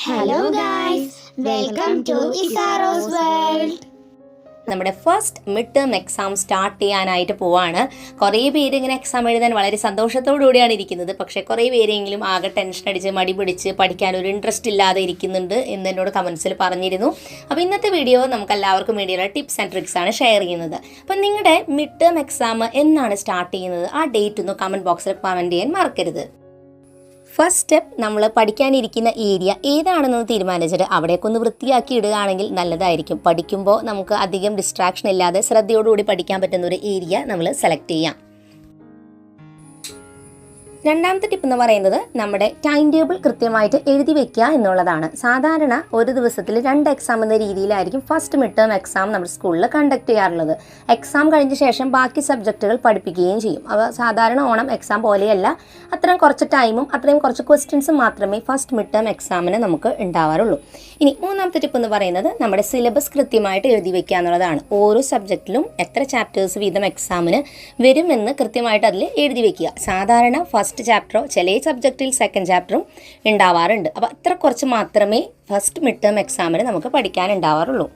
Hello guys, welcome to Isaro's World. നമ്മുടെ first mid term exam start ചെയ്യാനായിട്ട് പോവാണ്. കുറേ പേര് ഇങ്ങനെ എക്സാം എഴുതാൻ വളരെ സന്തോഷത്തോടു കൂടിയാണ് ഇരിക്കുന്നത്. പക്ഷേ കുറേ പേരെങ്കിലും ആകെ ടെൻഷൻ അടിച്ച് മടി പിടിച്ച് പഠിക്കാൻ ഒരു ഇൻട്രസ്റ്റ് ഇല്ലാതെ ഇരിക്കുന്നുണ്ട് എന്ന് എന്നോട് കമൻസിൽ പറഞ്ഞിരുന്നു. അപ്പോൾ ഇന്നത്തെ വീഡിയോ നമുക്ക് എല്ലാവർക്കും വേണ്ടിയുള്ള ടിപ്സ് ആൻഡ് ട്രിക്സ് ആണ് ഷെയർ ചെയ്യുന്നത്. അപ്പം നിങ്ങളുടെ മിഡ് ടേം എക്സാം എന്നാണ് സ്റ്റാർട്ട് ചെയ്യുന്നത് ആ ഡേറ്റ് ഒന്ന് കമൻറ്റ് ബോക്സിൽ കമൻറ്റ് ചെയ്യാൻ മറക്കരുത്. ഫസ്റ്റ് സ്റ്റെപ്പ്, നമ്മൾ പഠിക്കാനിരിക്കുന്ന ഏരിയ ഏതാണെന്ന് തീരുമാനിച്ചിട്ട് അവിടേക്കൊന്ന് വൃത്തിയാക്കി ഇടുകയാണെങ്കിൽ നല്ലതായിരിക്കും. പഠിക്കുമ്പോൾ നമുക്ക് അധികം ഡിസ്ട്രാക്ഷൻ ഇല്ലാതെ ശ്രദ്ധയോടുകൂടി പഠിക്കാൻ പറ്റുന്ന ഒരു ഏരിയ നമ്മൾ സെലക്ട് ചെയ്യാം. രണ്ടാമത്തെ ടിപ്പ് എന്ന് പറയുന്നത് നമ്മുടെ ടൈം ടേബിൾ കൃത്യമായിട്ട് എഴുതി വെക്കുക എന്നുള്ളതാണ്. സാധാരണ ഒരു ദിവസത്തിൽ 2 എക്സാം എന്ന രീതിയിലായിരിക്കും ഫസ്റ്റ് മിഡ് ടേം എക്സാം നമ്മുടെ സ്കൂളിൽ കണ്ടക്ട് ചെയ്യാറുള്ളത്. എക്സാം കഴിഞ്ഞ ശേഷം ബാക്കി സബ്ജക്റ്റുകൾ പഠിപ്പിക്കുകയും ചെയ്യും. അവ സാധാരണ ഓണം എക്സാം പോലെയല്ല. അത്രയും കുറച്ച് ടൈമും അത്രയും കുറച്ച് ക്വസ്റ്റ്യൻസും മാത്രമേ ഫസ്റ്റ് മിഡ് ടേം എക്സാമിന് നമുക്ക് ഉണ്ടാവാറുള്ളൂ. ഇനി മൂന്നാമത്തെ ടിപ്പ് എന്ന് പറയുന്നത് നമ്മുടെ സിലബസ് കൃത്യമായിട്ട് എഴുതി വെക്കുക എന്നുള്ളതാണ്. ഓരോ സബ്ജക്റ്റിലും എത്ര ചാപ്റ്റേഴ്സ് വീതം എക്സാമിന് വരുമെന്ന് കൃത്യമായിട്ട് അതിൽ എഴുതി വെക്കുക. സാധാരണ ഫസ്റ്റ് ചാപ്റ്ററോ ചില സബ്ജക്റ്റിൽ സെക്കൻഡ് ചാപ്റ്ററും ഉണ്ടാവാറുണ്ട്. അപ്പോൾ അത്ര കുറച്ച് മാത്രമേ ഫസ്റ്റ് മിഡ് ടേം എക്സാമിന് നമുക്ക് പഠിക്കാനുണ്ടാവാറുള്ളൂ.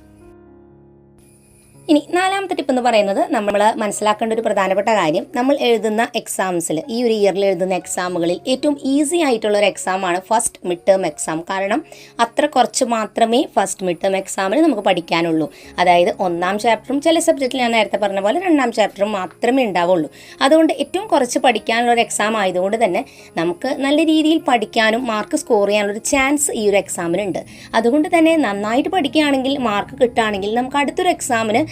ഇനി നാലാമത്തെ ടിപ്പ് എന്ന് പറയുന്നത് നമ്മൾ മനസ്സിലാക്കേണ്ട ഒരു പ്രധാനപ്പെട്ട കാര്യം, നമ്മൾ എഴുതുന്ന എക്സാംസിൽ ഈ ഒരു ഇയറിൽ എഴുതുന്ന എക്സാമുകളിൽ ഏറ്റവും ഈസി ആയിട്ടുള്ള ഒരു എക്സാമാണ് ഫസ്റ്റ് മിഡ് ടേം എക്സാം. കാരണം അത്ര കുറച്ച് മാത്രമേ ഫസ്റ്റ് മിഡ് ടേം എക്സാമിന് നമുക്ക് പഠിക്കാനുള്ളൂ. അതായത് 1ാം ചാപ്റ്ററും ചില സബ്ജക്റ്റിൽ ഞാൻ നേരത്തെ പറഞ്ഞ പോലെ 2ാം ചാപ്റ്ററും മാത്രമേ ഉണ്ടാവുള്ളൂ. അതുകൊണ്ട് ഏറ്റവും കുറച്ച് പഠിക്കാനുള്ള ഒരു എക്സാം ആയതുകൊണ്ട് തന്നെ നമുക്ക് നല്ല രീതിയിൽ പഠിക്കാനും മാർക്ക് സ്കോർ ചെയ്യാനുള്ളൊരു ചാൻസ് ഈ ഒരു എക്സാമിനുണ്ട്. അതുകൊണ്ട് തന്നെ നന്നായിട്ട് പഠിക്കുകയാണെങ്കിൽ മാർക്ക് കിട്ടുകയാണെങ്കിൽ നമുക്ക് അടുത്തൊരു എക്സാമിന്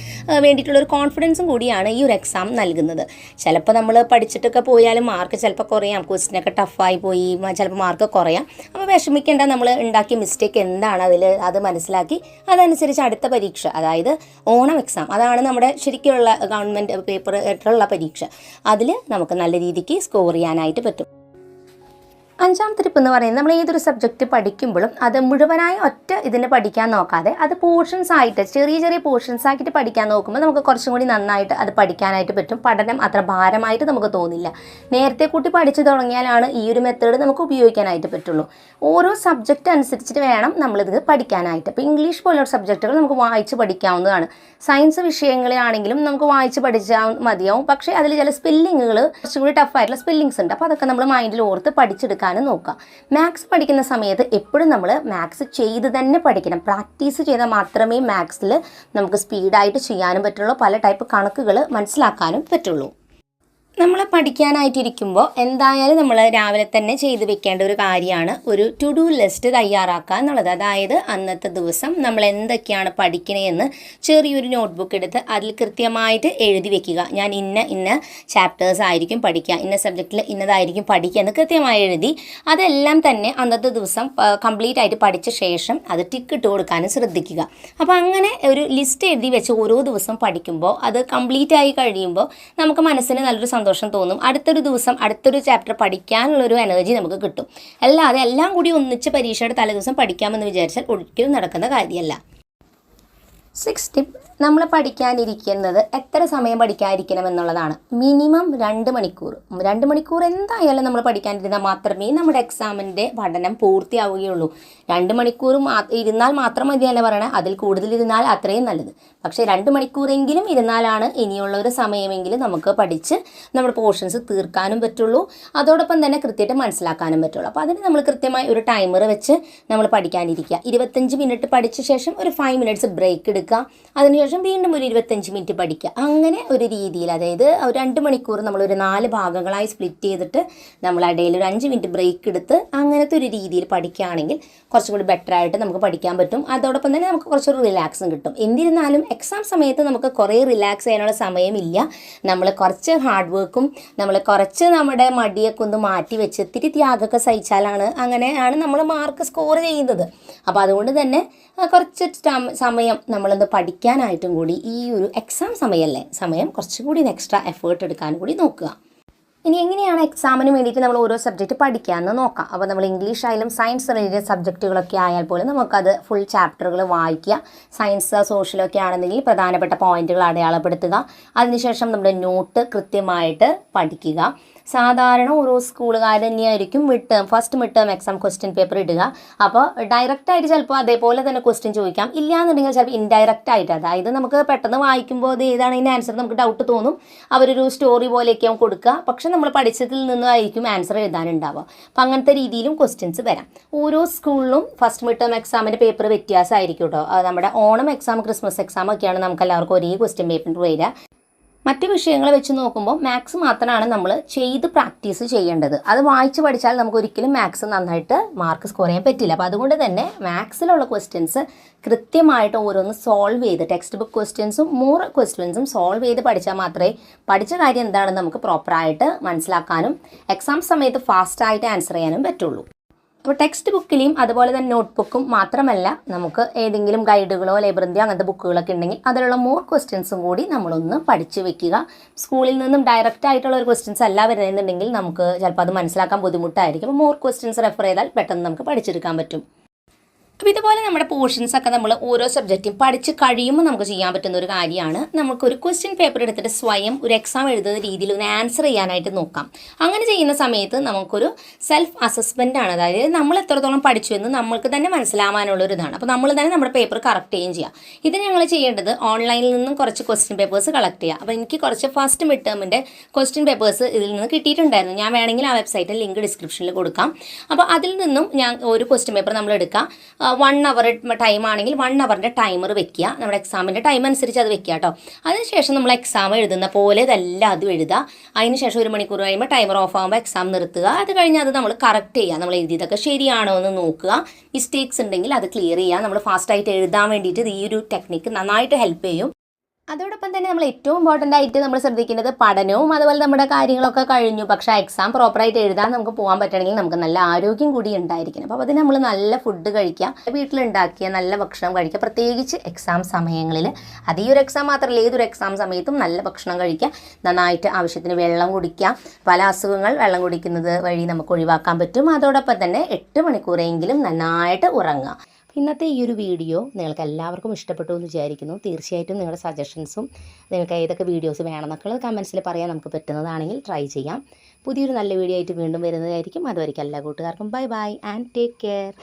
വേണ്ടിയിട്ടുള്ളൊരു കോൺഫിഡൻസും കൂടിയാണ് ഈ ഒരു എക്സാം നൽകുന്നത്. ചിലപ്പോൾ നമ്മൾ പഠിച്ചിട്ടൊക്കെ പോയാലും മാർക്ക് ചിലപ്പോൾ കുറയാം, ക്വസ്റ്റ്യനൊക്കെ ടഫായി പോയി ചിലപ്പോൾ മാർക്ക് കുറയാം. അപ്പോൾ വിഷമിക്കേണ്ട, നമ്മൾ ഉണ്ടാക്കിയ മിസ്റ്റേക്ക് എന്താണ് അത് മനസ്സിലാക്കി അതനുസരിച്ച് അടുത്ത പരീക്ഷ, അതായത് ഓണം എക്സാം, അതാണ് നമ്മുടെ ശരിക്കുള്ള ഗവൺമെൻറ് പേപ്പർ ആയിട്ടുള്ള പരീക്ഷ, അതിൽ നമുക്ക് നല്ല രീതിക്ക് സ്കോർ ചെയ്യാനായിട്ട് പറ്റും. 5ാമത്തെ ടിപ്പ് എന്ന് പറയുന്നത്, നമ്മൾ ഏതൊരു സബ്ജക്റ്റ് പഠിക്കുമ്പോഴും അത് മുഴുവനായി ഒറ്റ ഇതിന് പഠിക്കാൻ നോക്കാതെ അത് പോർഷൻസ് ആയിട്ട് ചെറിയ ചെറിയ പോർഷൻസ് ആക്കിയിട്ട് പഠിക്കാൻ നോക്കുമ്പോൾ നമുക്ക് കുറച്ചും കൂടി നന്നായിട്ട് അത് പഠിക്കാനായിട്ട് പറ്റും. പഠനം അത്ര ഭാരമായിട്ട് നമുക്ക് തോന്നില്ല. നേരത്തെ കൂട്ടി പഠിച്ചു തുടങ്ങിയാലാണ് ഈ ഒരു മെത്തേഡ് നമുക്ക് ഉപയോഗിക്കാനായിട്ട് പറ്റുള്ളൂ. ഓരോ സബ്ജക്റ്റ് അനുസരിച്ചിട്ട് വേണം നമ്മളിത് പഠിക്കാനായിട്ട്. ഇപ്പോൾ ഇംഗ്ലീഷ് പോലുള്ള സബ്ജക്റ്റുകൾ നമുക്ക് വായിച്ച് പഠിക്കാവുന്നതാണ്. സയൻസ് വിഷയങ്ങളിലാണെങ്കിലും നമുക്ക് വായിച്ച് പഠിച്ചാൽ മതിയാവും. പക്ഷേ അതിൽ ചില സ്പെല്ലിങ്ങുകൾ കുറച്ചും കൂടി ടഫായിട്ടുള്ള സ്പെല്ലിങ്സ് ഉണ്ട്. അപ്പോൾ അതൊക്കെ നമ്മൾ മൈൻഡിൽ ഓർത്ത് പഠിച്ചെടുക്കാൻ നോക്കാം. മാത്സ് പഠിക്കുന്ന സമയത്ത് എപ്പോഴും നമ്മൾ മാത്സ് ചെയ്ത് തന്നെ പഠിക്കണം. പ്രാക്ടീസ് ചെയ്താൽ മാത്രമേ മാത്സിൽ നമുക്ക് സ്പീഡായിട്ട് ചെയ്യാനും പറ്റുള്ളൂ, പല ടൈപ്പ് കണക്കുകൾ മനസ്സിലാക്കാനും പറ്റുള്ളൂ. നമ്മൾ പഠിക്കാനായിട്ടിരിക്കുമ്പോൾ എന്തായാലും നമ്മൾ രാവിലെ തന്നെ ചെയ്ത് വെക്കേണ്ട ഒരു കാര്യമാണ് ഒരു ടു ഡു ലിസ്റ്റ് തയ്യാറാക്കുക എന്നുള്ളത്. അതായത് അന്നത്തെ ദിവസം നമ്മൾ എന്തൊക്കെയാണ് പഠിക്കണതെന്ന് ചെറിയൊരു നോട്ട്ബുക്ക് എടുത്ത് അതിൽ കൃത്യമായിട്ട് എഴുതി വെക്കുക. ഞാൻ ഇന്ന ചാപ്റ്റേഴ്സ് ആയിരിക്കും പഠിക്കുക, ഇന്ന സബ്ജക്റ്റിൽ ഇന്നതായിരിക്കും പഠിക്കുക എന്ന് കൃത്യമായി എഴുതി അതെല്ലാം തന്നെ അന്നത്തെ ദിവസം കംപ്ലീറ്റ് ആയിട്ട് പഠിച്ച ശേഷം അത് ടിക്ക് ഇട്ട് കൊടുക്കാനും ശ്രദ്ധിക്കുക. അപ്പോൾ അങ്ങനെ ഒരു ലിസ്റ്റ് എഴുതി വെച്ച് ഓരോ ദിവസം പഠിക്കുമ്പോൾ അത് കംപ്ലീറ്റ് ആയി കഴിയുമ്പോൾ നമുക്ക് മനസ്സിന് നല്ലൊരു സന്തോഷം തോന്നും. അടുത്തൊരു ദിവസം അടുത്തൊരു ചാപ്റ്റർ പഠിക്കാനുള്ളൊരു എനർജി നമുക്ക് കിട്ടും. അല്ലാതെ എല്ലാം കൂടി ഒന്നിച്ച് പരീക്ഷയുടെ തലേദിവസം പഠിക്കാമെന്ന് വിചാരിച്ചാൽ ഒരിക്കലും നടക്കുന്ന കാര്യമല്ല. 6th ടിപ്പ്, നമ്മൾ പഠിക്കാനിരിക്കുന്നത് എത്ര സമയം പഠിക്കാതിരിക്കണം എന്നുള്ളതാണ്. മിനിമം 2 മണിക്കൂർ. 2 മണിക്കൂർ എന്തായാലും നമ്മൾ പഠിക്കാനിരുന്നാൽ മാത്രമേ നമ്മുടെ എക്സാമിൻ്റെ പഠനം പൂർത്തിയാവുകയുള്ളൂ. 2 മണിക്കൂർ ഇരുന്നാൽ മാത്രം മതിയല്ല പറയണത്, അതിൽ കൂടുതൽ ഇരുന്നാൽ അത്രയും നല്ലത്. പക്ഷേ 2 മണിക്കൂറെങ്കിലും ഇരുന്നാലാണ് ഇനിയുള്ള ഒരു സമയമെങ്കിലും നമുക്ക് പഠിച്ച് നമ്മുടെ പോർഷൻസ് തീർക്കാനും പറ്റുള്ളൂ, അതോടൊപ്പം തന്നെ കൃത്യമായിട്ട് മനസ്സിലാക്കാനും പറ്റുള്ളൂ. അപ്പോൾ അതിന് നമ്മൾ കൃത്യമായി ഒരു ടൈമർ വെച്ച് നമ്മൾ പഠിക്കാനിരിക്കുക. 25 മിനിറ്റ് പഠിച്ച ശേഷം ഒരു 5 മിനിറ്റ്സ് ബ്രേക്ക് എടുക്കുക. അതിനുശേഷം വീണ്ടും ഒരു 25 മിനിറ്റ് പഠിക്കുക. അങ്ങനെ ഒരു രീതിയിൽ, അതായത് 2 മണിക്കൂർ നമ്മളൊരു 4 ഭാഗങ്ങളായി സ്പ്ലിറ്റ് ചെയ്തിട്ട് നമ്മൾ ഇടയിൽ ഒരു 5 മിനിറ്റ് ബ്രേക്ക് എടുത്ത് അങ്ങനത്തെ ഒരു രീതിയിൽ പഠിക്കുകയാണെങ്കിൽ കുറച്ചും കൂടി ബെറ്റർ ആയിട്ട് നമുക്ക് പഠിക്കാൻ പറ്റും. അതോടൊപ്പം തന്നെ നമുക്ക് കുറച്ചൊരു റിലാക്സും കിട്ടും. എന്നിരുന്നാലും എക്സാം സമയത്ത് നമുക്ക് കുറേ റിലാക്സ് ചെയ്യാനുള്ള സമയമില്ല. നമ്മൾ കുറച്ച് ഹാർഡ് വർക്കും നമ്മൾ കുറച്ച് നമ്മുടെ മടിയൊക്കെ ഒന്ന് മാറ്റി വെച്ച് ഇത്തിരി ത്യാഗമൊക്കെ സഹിച്ചാലാണ് അങ്ങനെയാണ് നമ്മൾ മാർക്ക് സ്കോർ ചെയ്യുന്നത്. അപ്പോൾ അതുകൊണ്ട് തന്നെ കുറച്ച് സമയം നമ്മളൊന്ന് പഠിക്കാനായിട്ടും കൂടി ഈ ഒരു എക്സാം സമയം കുറച്ചുകൂടി എക്സ്ട്രാ എഫേർട്ട് എടുക്കാനും കൂടി നോക്കുക. ഇനി എങ്ങനെയാണ് എക്സാമിന് വേണ്ടിയിട്ട് നമ്മൾ ഓരോ സബ്ജക്റ്റ് പഠിക്കാമെന്ന് നോക്കാം. അപ്പോൾ നമ്മൾ ഇംഗ്ലീഷ് ആയാലും സയൻസ് റിലേറ്റഡ് സബ്ജക്റ്റുകളൊക്കെ ആയാൽ പോലും നമുക്കത് ഫുൾ ചാപ്റ്ററുകൾ വായിക്കുക. സയൻസ് സോഷ്യലൊക്കെ ആണെന്നെങ്കിൽ പ്രധാനപ്പെട്ട പോയിന്റുകൾ അടയാളപ്പെടുത്തുക. അതിനുശേഷം നമ്മുടെ നോട്ട് കൃത്യമായിട്ട് പഠിക്കുക. സാധാരണ ഓരോ സ്കൂളുകാർ തന്നെയായിരിക്കും first mid term exam question paper ഇടുക. അപ്പോൾ ഡയറക്റ്റായിട്ട് ചിലപ്പോൾ അതേപോലെ തന്നെ ക്വസ്റ്റ്യൻ ചോദിക്കാം, ഇല്ലയെന്നുണ്ടെങ്കിൽ ചിലപ്പോൾ ഇൻഡയറക്റ്റ് ആയിട്ട്, അതായത് നമുക്ക് പെട്ടെന്ന് വായിക്കുമ്പോൾ അത് ഏതാണ് ഇതിൻ്റെ ആൻസർ നമുക്ക് ഡൗട്ട് തോന്നും, അവരൊരു സ്റ്റോറി പോലെയൊക്കെയാവും കൊടുക്കുക, പക്ഷെ നമ്മൾ പഠിച്ചതിൽ നിന്നായിരിക്കും ആൻസർ എഴുതാനുണ്ടാവുക. അപ്പം അങ്ങനത്തെ രീതിയിലും ക്വസ്റ്റ്യൻസ് വരാം. ഓരോ സ്കൂളിലും ഫസ്റ്റ് മിഡ് ടേം എക്സാമിൻ്റെ പേപ്പർ വ്യത്യാസമായിരിക്കും കേട്ടോ. നമ്മുടെ ഓണം എക്സാം, ക്രിസ്മസ് എക്സാം ഒക്കെയാണ് നമുക്ക് എല്ലാവർക്കും ഒരേ ക്വസ്റ്റ്യൻ പേപ്പർ വരിക. മറ്റ് വിഷയങ്ങളെ വെച്ച് നോക്കുമ്പോൾ മാത്സ് മാത്രമാണ് നമ്മൾ ചെയ്ത് പ്രാക്ടീസ് ചെയ്യേണ്ടത്. അത് വായിച്ച് പഠിച്ചാൽ നമുക്ക് ഒരിക്കലും മാത്സ് നന്നായിട്ട് മാർക്ക് സ്കോർ ചെയ്യാൻ പറ്റില്ല. അപ്പോൾ അതുകൊണ്ട് തന്നെ മാത്സിലുള്ള ക്വസ്റ്റ്യൻസ് കൃത്യമായിട്ട് ഓരോന്ന് സോൾവ് ചെയ്ത്, ടെക്സ്റ്റ് ബുക്ക് ക്വസ്റ്റ്യൻസും മോർ ക്വസ്റ്റ്യൻസും സോൾവ് ചെയ്ത് പഠിച്ചാൽ മാത്രമേ പഠിച്ച കാര്യം എന്താണെന്ന് നമുക്ക് പ്രോപ്പറായിട്ട് മനസ്സിലാക്കാനും എക്സാം സമയത്ത് ഫാസ്റ്റായിട്ട് ആൻസർ ചെയ്യാനും പറ്റുള്ളൂ. അപ്പോൾ ടെക്സ്റ്റ് ബുക്കിലെയും അതുപോലെ തന്നെ നോട്ട് ബുക്കും മാത്രമല്ല, നമുക്ക് ഏതെങ്കിലും ഗൈഡുകളോ ലൈബ്രറിയോ അങ്ങനത്തെ ബുക്കുകളൊക്കെ ഉണ്ടെങ്കിൽ അതിലുള്ള മോർ ക്വസ്റ്റ്യൻസും കൂടി നമ്മളൊന്ന് പഠിച്ച് വെക്കുക. സ്കൂളിൽ നിന്നും ഡയറക്റ്റ് ആയിട്ടുള്ള ഒരു ക്വസ്റ്റ്യൻസ് അല്ല വരുന്നതെന്നുണ്ടെങ്കിൽ നമുക്ക് ചിലപ്പോൾ അത് മനസ്സിലാക്കാൻ ബുദ്ധിമുട്ടായിരിക്കും. അപ്പോൾ മോർ ക്വസ്റ്റ്യൻസ് റെഫർ ചെയ്താൽ പെട്ടെന്ന് നമുക്ക് പഠിച്ചെടുക്കാൻ പറ്റും. അപ്പോൾ ഇതുപോലെ നമ്മുടെ പോർഷൻസൊക്കെ നമ്മൾ ഓരോ സബ്ജക്റ്റും പഠിച്ച് കഴിയുമ്പോൾ നമുക്ക് ചെയ്യാൻ പറ്റുന്ന ഒരു കാര്യമാണ്, നമുക്കൊരു ക്വസ്റ്റ്യൻ പേപ്പർ എടുത്തിട്ട് സ്വയം ഒരു എക്സാം എഴുതുന്ന രീതിയിൽ ഒന്ന് ആൻസർ ചെയ്യാനായിട്ട് നോക്കാം. അങ്ങനെ ചെയ്യുന്ന സമയത്ത് നമുക്കൊരു സെൽഫ് അസസ്മെൻ്റ് ആണ്, അതായത് നമ്മൾ എത്രത്തോളം പഠിച്ചു എന്ന് നമ്മൾക്ക് തന്നെ മനസ്സിലാവാനുള്ളൊരു ഇതാണ്. അപ്പോൾ നമ്മൾ തന്നെ നമ്മുടെ പേപ്പർ കറക്റ്റ് ചെയ്യുകയും ചെയ്യാം. ഇത് ഞങ്ങൾ ചെയ്യേണ്ടത് ഓൺലൈനിൽ നിന്നും കുറച്ച് ക്വസ്റ്റ്യൻ പേപ്പേഴ്സ് കളക്ട് ചെയ്യുക. അപ്പോൾ എനിക്ക് കുറച്ച് ഫസ്റ്റ് മിഡ് ടേമിൻ്റെ ക്വസ്റ്റ്യൻ പേപ്പേഴ്സ് ഇതിൽ നിന്ന് കിട്ടിയിട്ടുണ്ടായിരുന്നു. ഞാൻ വേണമെങ്കിൽ ആ വെബ്സൈറ്റിൽ ലിങ്ക് ഡിസ്ക്രിപ്ഷനിൽ കൊടുക്കാം. അപ്പോൾ അതിൽ നിന്നും ഞാൻ ഒരു ക്വസ്റ്റ്യൻ പേപ്പർ നമ്മൾ എടുക്കുക. 1 അവർ ടൈം ആണെങ്കിൽ 1 അവറിൻ്റെ ടൈമർ വെക്കുക, നമ്മുടെ എക്സാമിൻ്റെ ടൈം അനുസരിച്ച് അത് വെക്കുക കേട്ടോ. അതിനുശേഷം നമ്മൾ എക്സാം എഴുതുന്ന പോലെ ഇതെല്ലാം അതും എഴുതുക. അതിനുശേഷം 1 മണിക്കൂർ കഴിയുമ്പോൾ ടൈമർ ഓഫ് ആകുമ്പോൾ എക്സാം നിർത്തുക. അത് കഴിഞ്ഞ് അത് നമ്മൾ കറക്റ്റ് ചെയ്യുക, നമ്മൾ എഴുതിയതൊക്കെ ശരിയാണോ എന്ന് നോക്കുക. മിസ്റ്റേക്സ് ഉണ്ടെങ്കിൽ അത് ക്ലിയർ ചെയ്യുക. നമ്മൾ ഫാസ്റ്റായിട്ട് എഴുതാൻ വേണ്ടിയിട്ട് ഈ ഒരു ടെക്നിക്ക് നന്നായിട്ട് ഹെൽപ്പ് ചെയ്യും. അതോടൊപ്പം തന്നെ നമ്മൾ ഏറ്റവും ഇമ്പോർട്ടൻ്റ് ആയിട്ട് നമ്മൾ ശ്രദ്ധിക്കേണ്ടത് പഠനവും അതുപോലെ നമ്മുടെ കാര്യങ്ങളൊക്കെ കഴിഞ്ഞു, പക്ഷേ എക്സാം പ്രോപ്പറായിട്ട് എഴുതാൻ നമുക്ക് പോകാൻ പറ്റണമെങ്കിൽ നമുക്ക് നല്ല ആരോഗ്യം കൂടി ഉണ്ടായിരിക്കണം. അപ്പോൾ അതിന് നമ്മൾ നല്ല ഫുഡ് കഴിക്കുക, വീട്ടിലുണ്ടാക്കിയ നല്ല ഭക്ഷണം കഴിക്കുക, പ്രത്യേകിച്ച് എക്സാം സമയങ്ങളിൽ. അത് ഈ ഒരു എക്സാം മാത്രമല്ല, ഏതൊരു എക്സാം സമയത്തും നല്ല ഭക്ഷണം കഴിക്കുക, നന്നായിട്ട് ആവശ്യത്തിന് വെള്ളം കുടിക്കുക. പല അസുഖങ്ങൾ വെള്ളം കുടിക്കുന്നത് വഴി നമുക്ക് ഒഴിവാക്കാൻ പറ്റും. അതോടൊപ്പം തന്നെ 8 മണിക്കൂറെങ്കിലും നന്നായിട്ട് ഉറങ്ങുക. ഇന്നത്തെ ഈ ഒരു വീഡിയോ നിങ്ങൾക്ക് എല്ലാവർക്കും ഇഷ്ടപ്പെട്ടു എന്ന് വിചാരിക്കുന്നു. തീർച്ചയായിട്ടും നിങ്ങളുടെ സജഷൻസും നിങ്ങൾക്ക് ഏതൊക്കെ വീഡിയോസ് വേണമെന്നൊക്കെയുള്ളത് കമൻസിൽ പറയാൻ നമുക്ക് പറ്റുന്നതാണെങ്കിൽ ട്രൈ ചെയ്യാം. പുതിയൊരു നല്ല വീഡിയോ ആയിട്ട് വീണ്ടും വരുന്നതായിരിക്കും. അതുവരെയ്ക്കും എല്ലാ കൂട്ടുകാർക്കും bye bye and take care.